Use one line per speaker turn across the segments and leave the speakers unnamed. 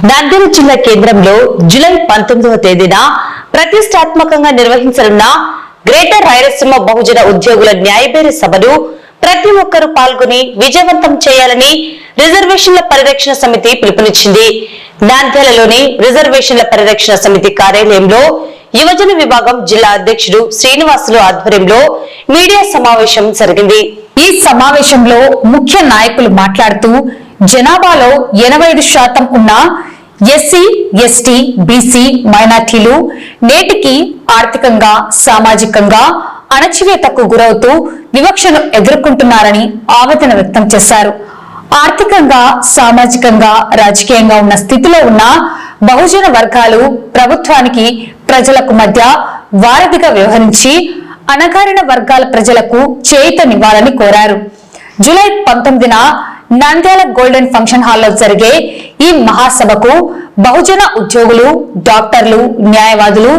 నంద్యాల జిల్లా కేంద్రంలో జూలై 19వ తేదీన ప్రతిష్టాత్మకంగా నిర్వహించనున్న గ్రేటర్ రాయలసీమ బహుజన ఉద్యోగుల న్యాయబేరి సభను ప్రతి ఒక్కరూ పాల్గొని విజయవంతం చేయాలని రిజర్వేషన్ల పరిరక్షణ సమితి పిలుపునిచ్చింది. నంద్యాలలోని రిజర్వేషన్ల పరిరక్షణ సమితి కార్యాలయంలో యువజన విభాగం జిల్లా అధ్యక్షుడు శ్రీనివాసులు ఆధ్వర్యంలో మీడియా సమావేశం జరిగింది.
ఈ సమావేశంలో ముఖ్య నాయకులు మాట్లాడుతూ జనాభాలో 85% ఉన్న ఎస్సీ, ఎస్టీ, బీసీ మైనార్టీలు నేటికి ఆర్థికంగా, సామాజికంగా అణచివేతకు గురవుతూ వివక్షను ఎదుర్కొంటున్నారని ఆవేదన వ్యక్తం చేశారు. ఆర్థికంగా, సామాజికంగా, రాజకీయంగా ఉన్న స్థితిలో ఉన్న బహుజన వర్గాలు ప్రభుత్వానికి, ప్రజలకు మధ్య వారధిగా వ్యవహరించి అణగారిన వర్గాల ప్రజలకు చేయూతనివ్వాలని కోరారు. జూలై 19న నంద్యాల గోల్డెన్ ఫంక్షన్ హాల్లో జరిగే ఈ మహాసభకు బహుజన ఉద్యోగులు, డాక్టర్లు, న్యాయవాదులు,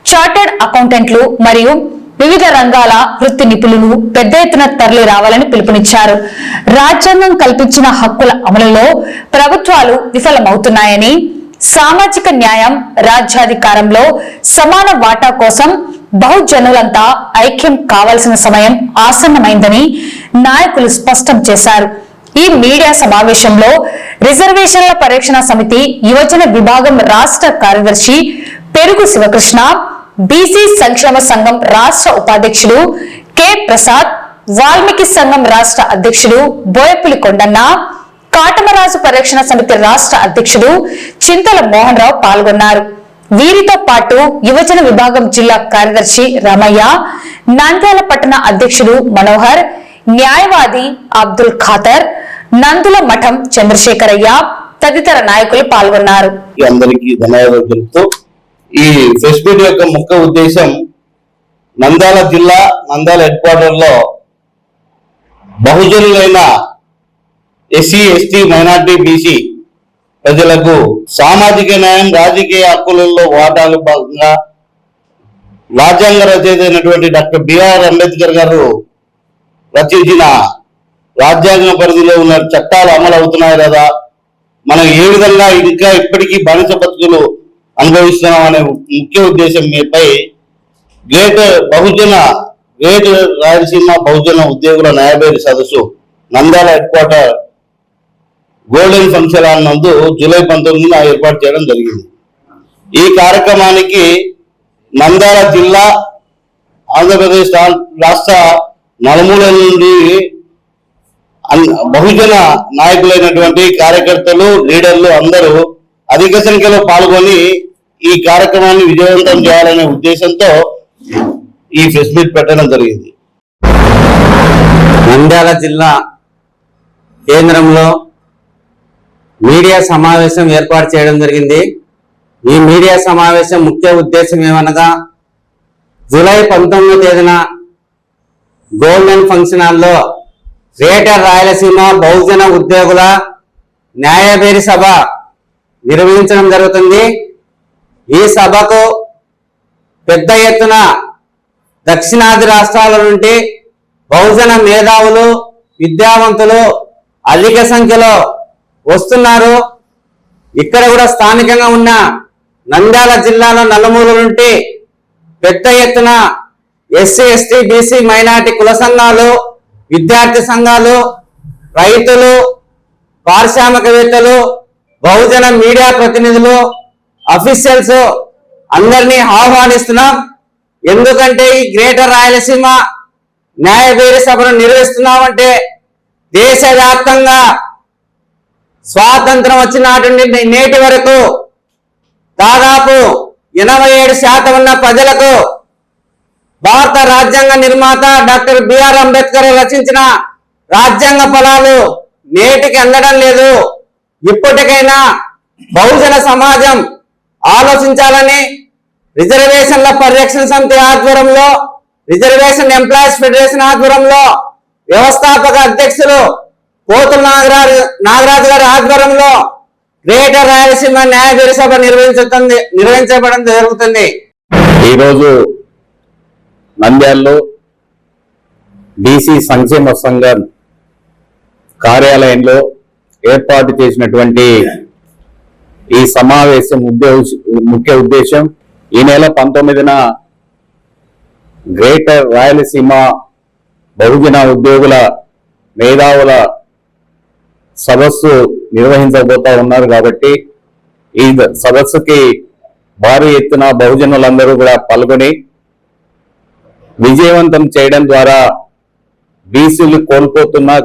చార్టర్డ్ అకౌంటెంట్లు మరియు వివిధ రంగాల వృత్తి నిపుణులు పెద్ద ఎత్తున తరలి రావాలని పిలుపునిచ్చారు. రాజ్యాంగం కల్పించిన హక్కుల అమలులో ప్రభుత్వాలు విఫలమవుతున్నాయని, సామాజిక న్యాయం, రాజ్యాధికారంలో సమాన వాటా కోసం బహుజనులంతా ఐక్యం కావాల్సిన సమయం ఆసన్నమైందని నాయకులు స్పష్టం చేశారు. ఈ మీడియా సమావేశంలో రిజర్వేషన్ల పరిరక్షణ సమితి యువజన విభాగం రాష్ట్ర కార్యదర్శి పెరుగు శివకృష్ణ, బీసీ సంక్షేమ సంఘం రాష్ట్ర ఉపాధ్యక్షుడు కె ప్రసాద్, వాల్మీకి సంఘం రాష్ట్ర అధ్యక్షుడు బోయపులి కొండన్న, కాటమరాజు పరిరక్షణ సమితి రాష్ట్ర అధ్యక్షుడు చింతల మోహన్ రావు పాల్గొన్నారు. వీరితో పాటు యువజన విభాగం జిల్లా కార్యదర్శి రమయ్య, నంద్యాల పట్టణ అధ్యక్షుడు మనోహర్, న్యాయవాది అబ్దుల్ ఖాదర్, నందుల మఠం చంద్రశేఖరయ్య తదితర నాయకులు పాల్గొన్నారు.
అందరికీ ధన్యవాదాలు తెలుపుతూ ఈ ప్రెస్ మీట్ యొక్క ముఖ్య ఉద్దేశం నంద్యాల జిల్లా నంద్యాల హెడ్ క్వార్టర్ లో బహుజనులైన ఎస్సీ, ఎస్టీ, మైనార్టీ, బీసీ ప్రజలకు సామాజిక న్యాయం, రాజకీయ హక్కులలో వాటాలు భాగంగా రాజ్యాంగ రచయిత అయినటువంటి డాక్టర్ బిఆర్ అంబేద్కర్ గారు రచించిన రాజ్యాంగ పరిధిలో ఉన్న చట్టాలు అమలు అవుతున్నాయి కదా, మనం ఏ విధంగా ఇంకా ఇప్పటికీ బానిస బతుకులు అనుభవిస్తున్నాం అనే ముఖ్య ఉద్దేశం మీపై గ్రేటర్ రాయలసీమ బహుజన ఉద్యోగుల న్యాయబేరి సదస్సు Nandyal head quarter golden function hall నందు జూలై 19న ఏర్పాటు చేయడం జరిగింది. ఈ కార్యక్రమానికి నంద్యాల జిల్లా, ఆంధ్రప్రదేశ్ రాష్ట్ర నలుమూల నుండి బహుజన నాయకులైనటువంటి కార్యకర్తలు, లీడర్లు అందరూ అధిక సంఖ్యలో పాల్గొని ఈ కార్యక్రమాన్ని విజయవంతం చేయాలనే ఉద్దేశంతో ఈ ప్రెస్ మీట్ పెట్టడం జరిగింది.
నంద్యాల జిల్లా కేంద్రంలో మీడియా సమావేశం ఏర్పాటు చేయడం జరిగింది. ఈ మీడియా సమావేశం ముఖ్య ఉద్దేశం ఏమనగా జూలై 19వ తేదీన గోల్డెన్ ఫంక్షన్ హాల్లో గ్రేటర్ రాయలసీమ బహుజన ఉద్యోగుల న్యాయబేరి సభ నిర్వహించడం జరుగుతుంది. ఈ సభకు పెద్ద ఎత్తున దక్షిణాది రాష్ట్రాల నుండి బహుజన మేధావులు, విద్యావంతులు అధిక సంఖ్యలో వస్తున్నారు. ఇక్కడ కూడా స్థానికంగా ఉన్న నంద్యాల జిల్లాలో నలుమూల నుండి పెద్ద ఎత్తున ఎస్సీ, ఎస్టీ, బీసీ, మైనార్టీ కుల సంఘాలు, విద్యార్థి సంఘాలు, రైతులు, పారిశ్రామికవేత్తలు, బహుజన మీడియా ప్రతినిధులు, అఫీషియల్స్ అందరినీ ఆహ్వానిస్తున్నాం. ఎందుకంటే ఈ గ్రేటర్ రాయలసీమ న్యాయబేరి సభను నిర్వహిస్తున్నామంటే దేశవ్యాప్తంగా స్వాతంత్రం వచ్చినాటి నుండి నేటి వరకు దాదాపు 87% ఉన్న ప్రజలకు భారత రాజ్యాంగ నిర్మాత డాక్టర్ బిఆర్ అంబేద్కర్ రచించిన రాజ్యాంగ ఫలాలు నేటికి అందడం లేదు. ఇప్పటికైనా బహుజన సమాజం ఆలోచించాలని రిజర్వేషన్ల పరిరక్షణ సమితి ఆధ్వర్యంలో, రిజర్వేషన్ ఎంప్లాయీస్ ఫెడరేషన్ ఆధ్వర్యంలో వ్యవస్థాపక అధ్యక్షులు పోతుల నాగరాజు గారి ఆధ్వర్యంలో గ్రేటర్ రాయలసీమ న్యాయబేరి సభ నిర్వహించబడడం జరుగుతుంది.
ఈరోజు నంద్యాలలో బీసీ సంక్షేమ సంఘం కార్యాలయంలో ఏర్పాటు చేసినటువంటి
ఈ సమావేశం ముఖ్య ఉద్దేశం ఈ నెల 19న గ్రేటర్ రాయలసీమ బహుజన ఉద్యోగుల మేధావుల సదస్సు నిర్వహించబోతా ఉన్నారు కాబట్టి ఈ సదస్సుకి భారీ ఎత్తున బహుజనులందరూ కూడా పాల్గొని విజయవంతం చేయడం ద్వారా బీసీలు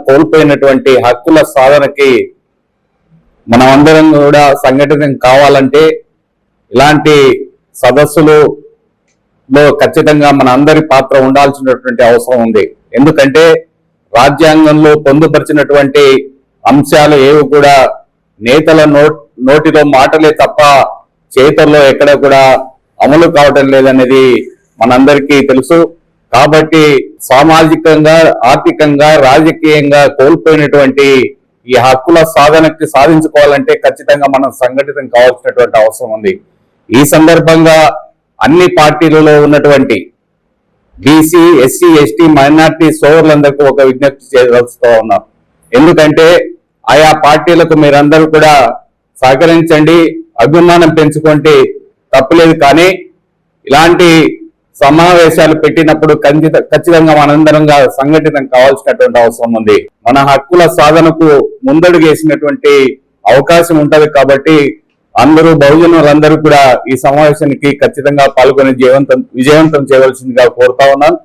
కోల్పోయినటువంటి హక్కుల సాధనకి మనమందరం కూడా సంఘటితం కావాలంటే ఇలాంటి సదస్సులలో ఖచ్చితంగా మన అందరి పాత్ర ఉండాల్సినటువంటి అవసరం ఉంది. ఎందుకంటే రాజ్యాంగంలో పొందుపరిచినటువంటి అంశాలు ఏవి కూడా నేతల నోటిలో మాటలే తప్ప చేతల్లో ఎక్కడ కూడా అమలు కావటం లేదనేది మనందరికీ తెలుసు. కాబట్టి సామాజికంగా, ఆర్థికంగా, రాజకీయంగా కోల్పోయినటువంటి ఈ హక్కుల సాధించుకోవాలంటే ఖచ్చితంగా మనం సంఘటితం కావాల్సినటువంటి అవసరం ఉంది. ఈ సందర్భంగా అన్ని పార్టీలలో ఉన్నటువంటి బీసీ, ఎస్సీ, ఎస్టీ, మైనార్టీ సోదరులందరికీ ఒక విజ్ఞప్తి చేయదలుచుతూ ఉన్నాం. ఎందుకంటే ఆయా పార్టీలకు మీరందరూ కూడా సహకరించండి, అభిమానం పెంచుకుంటే తప్పులేదు. కానీ ఇలాంటి సమావేశాలు పెట్టినప్పుడు ఖచ్చితంగా మనందరంగా సంఘటితం కావాల్సినటువంటి అవసరం ఉంది. మన హక్కుల సాధనకు ముందడుగేసినటువంటి అవకాశం ఉంటది. కాబట్టి అందరూ బహుజనులందరూ కూడా ఈ సమావేశానికి ఖచ్చితంగా పాల్గొని విజయవంతం చేయవలసిందిగా కోరుతా ఉన్నాను.